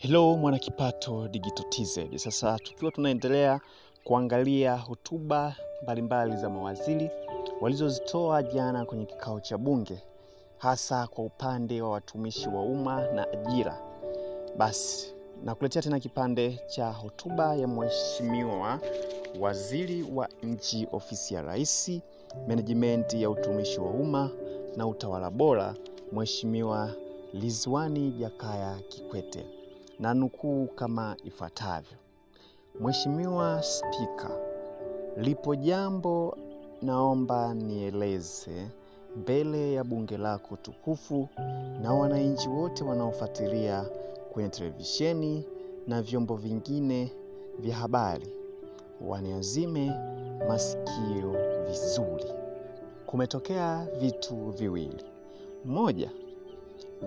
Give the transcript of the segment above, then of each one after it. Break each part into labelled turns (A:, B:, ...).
A: Hello mwana Kipato Digital TZ. Sasa tukiwa tunaendelea kuangalia hotuba mbalimbali za mawaziri walizozitoa jana kwenye kikao cha bunge, hasa kwa upande wa watumishi wa umma na ajira. Basi nakuletea tena kipande cha hotuba ya Mheshimiwa Waziri wa Nchi, Ofisi ya Rais, Management ya Utumishi wa Umma na Utawala Bora, Mheshimiwa Ridhiwani Jakaya Kikwete. Na nukuu kama ifuatavyo: Mheshimiwa Spika, lipo jambo naomba nieleze mbele ya bunge lako tukufu na wananchi wote wanaofuatilia kwenye televisheni na vyombo vingine vya habari, waniazime masikio vizuri. Kumetokea vitu viwili. Moja,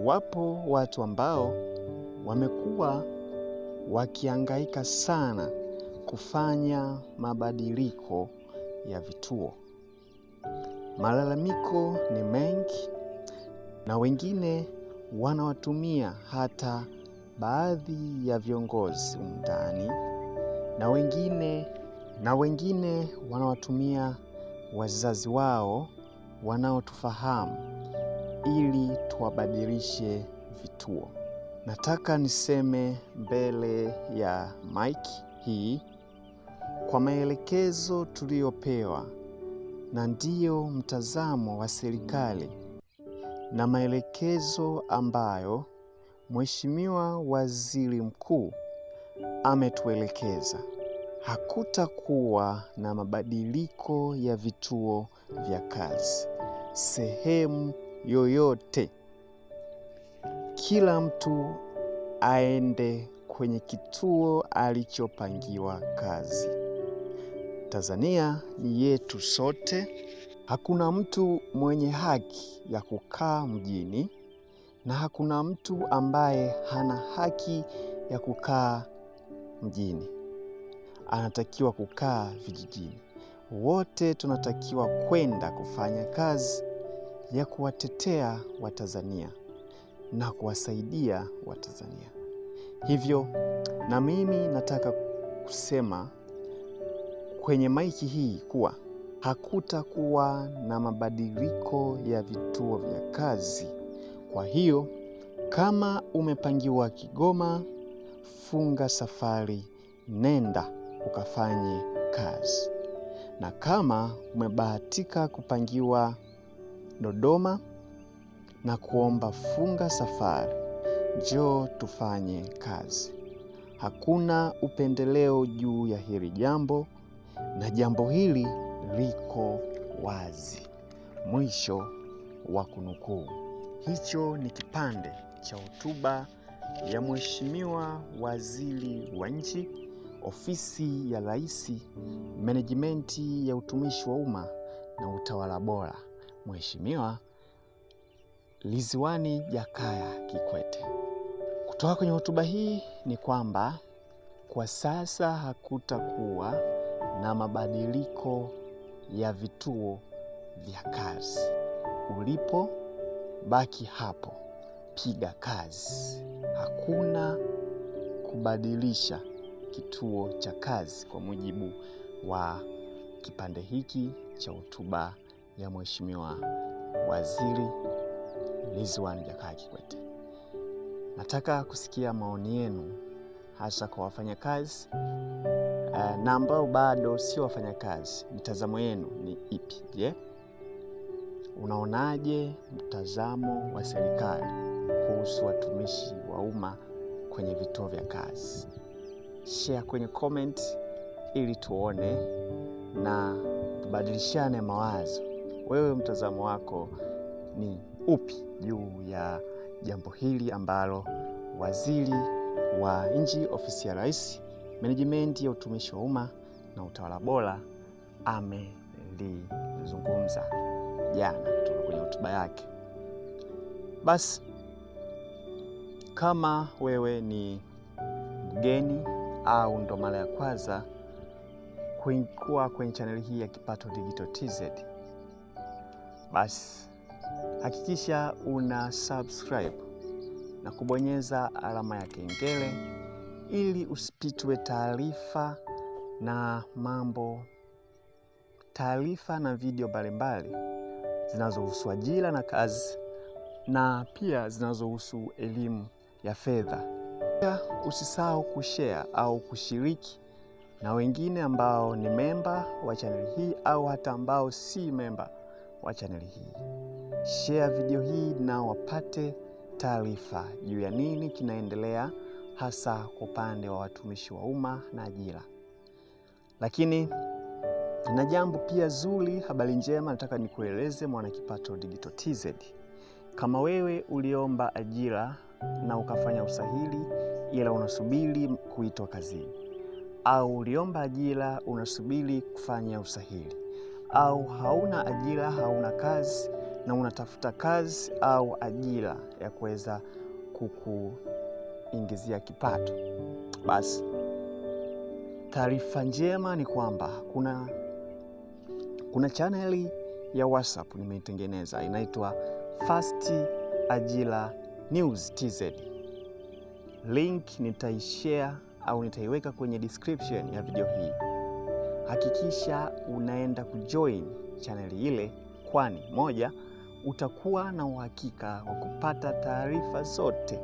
A: wapo watu ambao wamekuwa wakihangaika sana kufanya mabadiliko ya vituo. Malalamiko ni mengi na wengine wanawatumia hata baadhi ya viongozi ndani, na wengine wanawatumia wazazi wao wanaotufahamu ili tuwabadilishe vituo. Nataka niseme mbele ya mic hii kwa maelekezo tuliyopewa, na ndiyo mtazamo wa serikali na maelekezo ambayo Mheshimiwa Waziri Mkuu ametuelekeza. Hakutakuwa na mabadiliko ya vituo vya kazi sehemu yoyote. Kila mtu aende kwenye kituo alichopangiwa kazi. Tanzania ni yetu sote. Hakuna mtu mwenye haki ya kukaa mjini na hakuna mtu ambaye hana haki ya kukaa mjini. Anatakiwa kukaa vijijini. Wote tunatakiwa kwenda kufanya kazi ya kuwatetea Watanzania na kuwasaidia Watanzania. Hivyo na mimi nataka kusema kwenye maiki hii kuwa hakutakuwa na mabadiliko ya vituo vya kazi. Kwa hiyo kama umepangiwa Kigoma, funga safari, nenda ukafanye kazi. Na kama umebahatika kupangiwa Dodoma, na kuomba funga safari, njoo tufanye kazi. Hakuna upendeleo juu ya hili jambo, na jambo hili liko wazi. Mwisho wa kunukuu. Hicho ni kipande cha hotuba ya Mheshimiwa Waziri wa Nchi, Ofisi ya Rais, Management ya Utumishi wa Umma na Utawala Bora, Mheshimiwa Ridhiwani Jakaya Kikwete. Kutoka kwenye hotuba hii ni kwamba kwa sasa hakutakuwa na mabadiliko ya vituo vya kazi. Ulipo baki hapo, piga kazi. Hakuna kubadilisha kituo cha kazi, kwa mujibu wa kipande hiki cha hotuba ya Mheshimiwa Waziri Ridhiwani Jakaya Kikwete. Nataka kusikia maoni yenu, hasa kwa wafanyakazi na ambao bado sio wafanyakazi. Mtazamo yenu ni ipi? Je, unaonaje mtazamo wa serikali kuhusu watumishi wa umma kwenye vituo vya kazi? Share kwenye comment ili tuone na tubadilishane mawazo. Wewe mtazamo wako ni upi juu ya jambo hili ambalo Waziri wa Nchi, Ofisi ya Rais, Management ya Utumishi wa Umma na Utawala Bora amelizungumza jana kutoka kwenye hotuba yake? Basi kama wewe ni mgeni au ndo mara ya kwanza kuwa kwenye channel hii ya Kipato Digital TZ, basi hakikisha una subscribe na kubonyeza alama ya kengele ili usipitwe taarifa na video mbalimbali zinazohusu ajira na kazi, na pia zinazohusu elimu ya fedha. Pia usisahau kushare au kushiriki na wengine ambao ni memba wa channel hii au hata ambao si memba wa channel hii. Share video hii na wapate taarifa juu ya nini kinaendelea, hasa kwa upande wa watumishi wa umma na ajira. Lakini na jambo pia zuri, habari njema nataka nikueleze Mwanakipato Digital TZ. Kama wewe uliomba ajira na ukafanya usahili ila unasubiri kuitwa kazini, au uliomba ajira unasubiri kufanya usahili, au hauna ajira, hauna kazi na unatafuta kazi au ajira ya kuweza kukuingizia kipato, basi taarifa njema ni kwamba kuna channel ya WhatsApp nimeitengeneza, inaitwa Fast Ajira News TZ. Link nitaishare au nitaiweka kwenye description ya video hii. Hakikisha unaenda kujoin channel ile, kwani moja, utakuwa na uhakika wa kupata taarifa zote,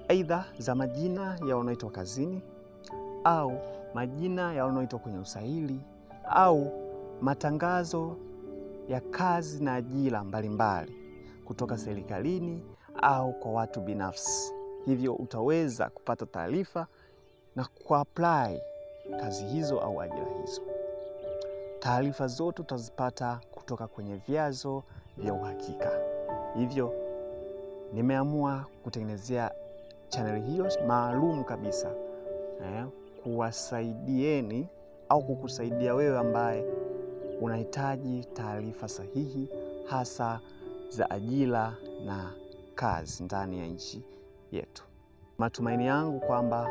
A: aidha za majina ya wanaoitwa kazini, au majina ya wanaoitwa kwenye usahili, au matangazo ya kazi na ajira mbalimbali kutoka serikalini au kwa watu binafsi. Hivyo utaweza kupata taarifa na kuapply kazi hizo au ajira hizo. Taarifa zote utazipata kutoka kwenye vyanzo vya uhakika. Hivyo nimeamua kutengenezea channel hiyo maalum kabisa kuwasaidieni au kukusaidia wewe ambaye unahitaji taarifa sahihi, hasa za ajira na kazi ndani ya nchi yetu. Matumaini yangu kwamba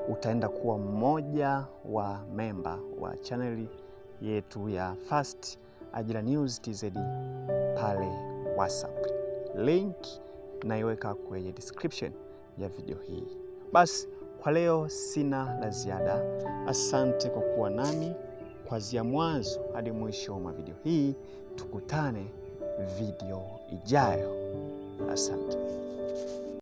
A: utaenda kuwa mmoja wa memba wa channel yetu ya Fast Ajira News TZ pale WhatsApp. Link naiweka kwenye description ya video hii. Basi kwa leo sina la ziada. Asante kwa kuwa nami kuanzia mwanzo hadi mwisho wa video hii. Tukutane video ijayo. Asante.